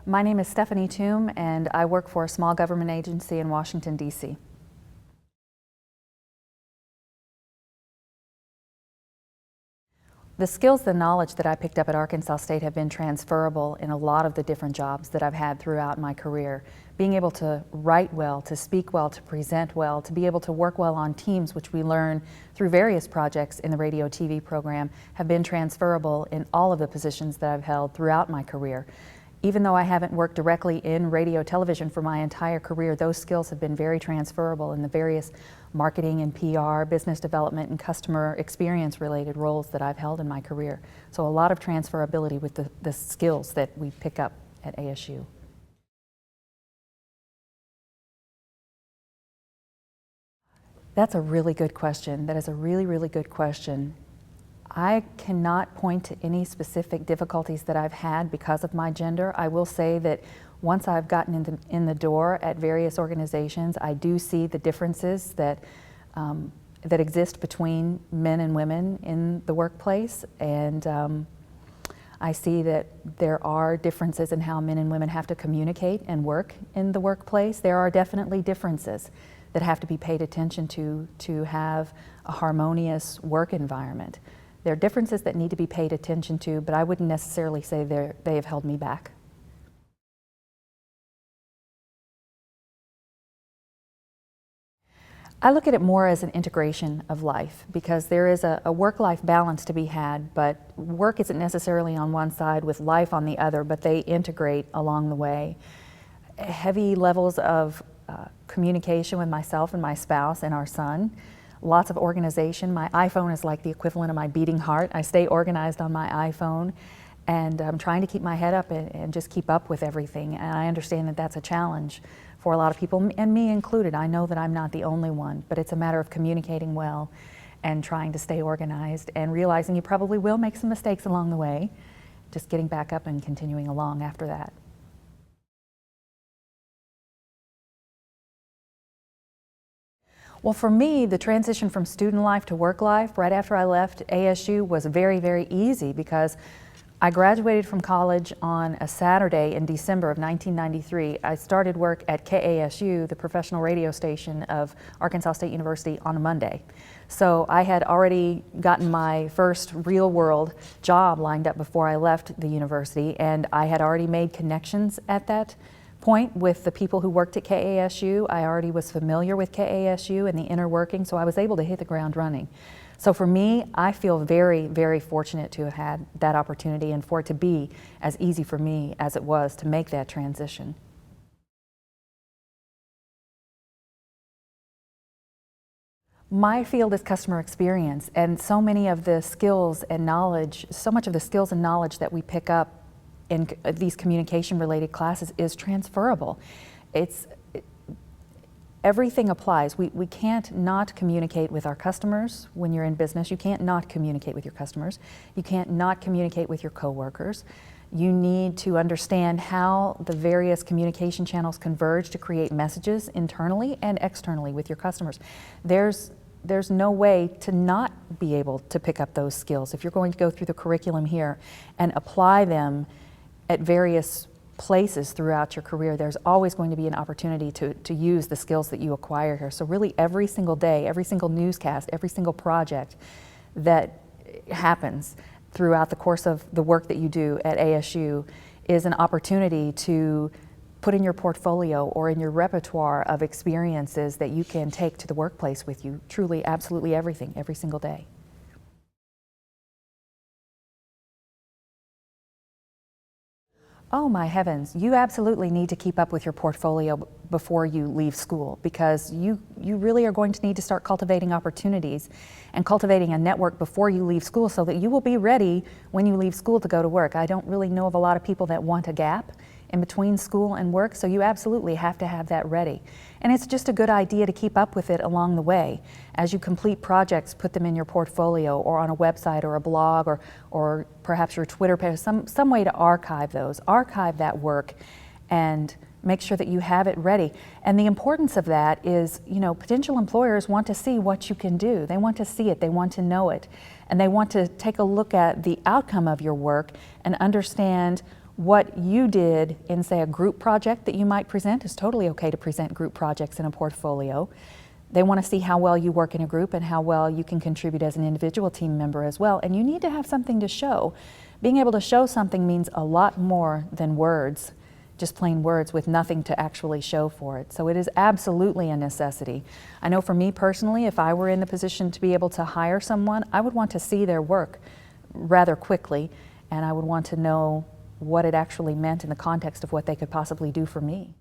My name is Stephanie Thum, and I work for a small government agency in Washington, D.C. The skills and knowledge that I picked up at Arkansas State have been transferable in a lot of the different jobs that I've had throughout my career. Being able to write well, to speak well, to present well, to be able to work well on teams, which we learn through various projects in the radio-TV program, have been transferable in all of the positions that I've held throughout my career. Even though I haven't worked directly in radio television for my entire career, those skills have been very transferable in the various marketing and PR, business development, and customer experience related roles that I've held in my career. So a lot of transferability with the skills that we pick up at ASU. That's a really good question. That is a really, really good question. I cannot point to any specific difficulties that I've had because of my gender. I will say that once I've gotten in the door at various organizations, I do see the differences that exist between men and women in the workplace, and I see that there are differences in how men and women have to communicate and work in the workplace. There are definitely differences that have to be paid attention to have a harmonious work environment. There are differences that need to be paid attention to, but I wouldn't necessarily say they have held me back. I look at it more as an integration of life, because there is a work-life balance to be had, but work isn't necessarily on one side with life on the other, but they integrate along the way. Heavy levels of communication with myself and my spouse and our son. Lots of organization. My iPhone is like the equivalent of my beating heart. I stay organized on my iPhone, and I'm trying to keep my head up and just keep up with everything. And I understand that that's a challenge for a lot of people, and me included. I know that I'm not the only one, but it's a matter of communicating well and trying to stay organized and realizing you probably will make some mistakes along the way, just getting back up and continuing along after that. Well, for me, the transition from student life to work life right after I left ASU was very, very easy, because I graduated from college on a Saturday in December of 1993. I started work at KASU, the professional radio station of Arkansas State University, on a Monday. So I had already gotten my first real world job lined up before I left the university, and I had already made connections at that point with the people who worked at KASU. I already was familiar with KASU and the inner working, so I was able to hit the ground running. So for me, I feel very, very fortunate to have had that opportunity and for it to be as easy for me as it was to make that transition. My field is customer experience, and so many of the skills and knowledge, so much of the skills and knowledge that we pick up in these communication-related classes is transferable. Everything applies. We can't not communicate with our customers when you're in business. You can't not communicate with your customers. You can't not communicate with your coworkers. You need to understand how the various communication channels converge to create messages internally and externally with your customers. There's no way to not be able to pick up those skills. If you're going to go through the curriculum here and apply them at various places throughout your career, there's always going to be an opportunity to use the skills that you acquire here. So really every single day, every single newscast, every single project that happens throughout the course of the work that you do at ASU is an opportunity to put in your portfolio or in your repertoire of experiences that you can take to the workplace with you. Truly, absolutely everything, every single day. Oh my heavens, you absolutely need to keep up with your portfolio before you leave school, because you really are going to need to start cultivating opportunities and cultivating a network before you leave school so that you will be ready when you leave school to go to work. I don't really know of a lot of people that want a gap in between school and work, so you absolutely have to have that ready. And it's just a good idea to keep up with it along the way. As you complete projects, put them in your portfolio or on a website or a blog or perhaps your Twitter page, some way to archive those. Archive that work and make sure that you have it ready. And the importance of that is, potential employers want to see what you can do. They want to see it, they want to know it, and they want to take a look at the outcome of your work and understand What you did in, say, a group project that you might present is totally okay to present group projects in a portfolio. They want to see how well you work in a group and how well you can contribute as an individual team member as well. And you need to have something to show. Being able to show something means a lot more than words, just plain words with nothing to actually show for it. So it is absolutely a necessity. I know for me personally, if I were in the position to be able to hire someone, I would want to see their work rather quickly, and I would want to know what it actually meant in the context of what they could possibly do for me.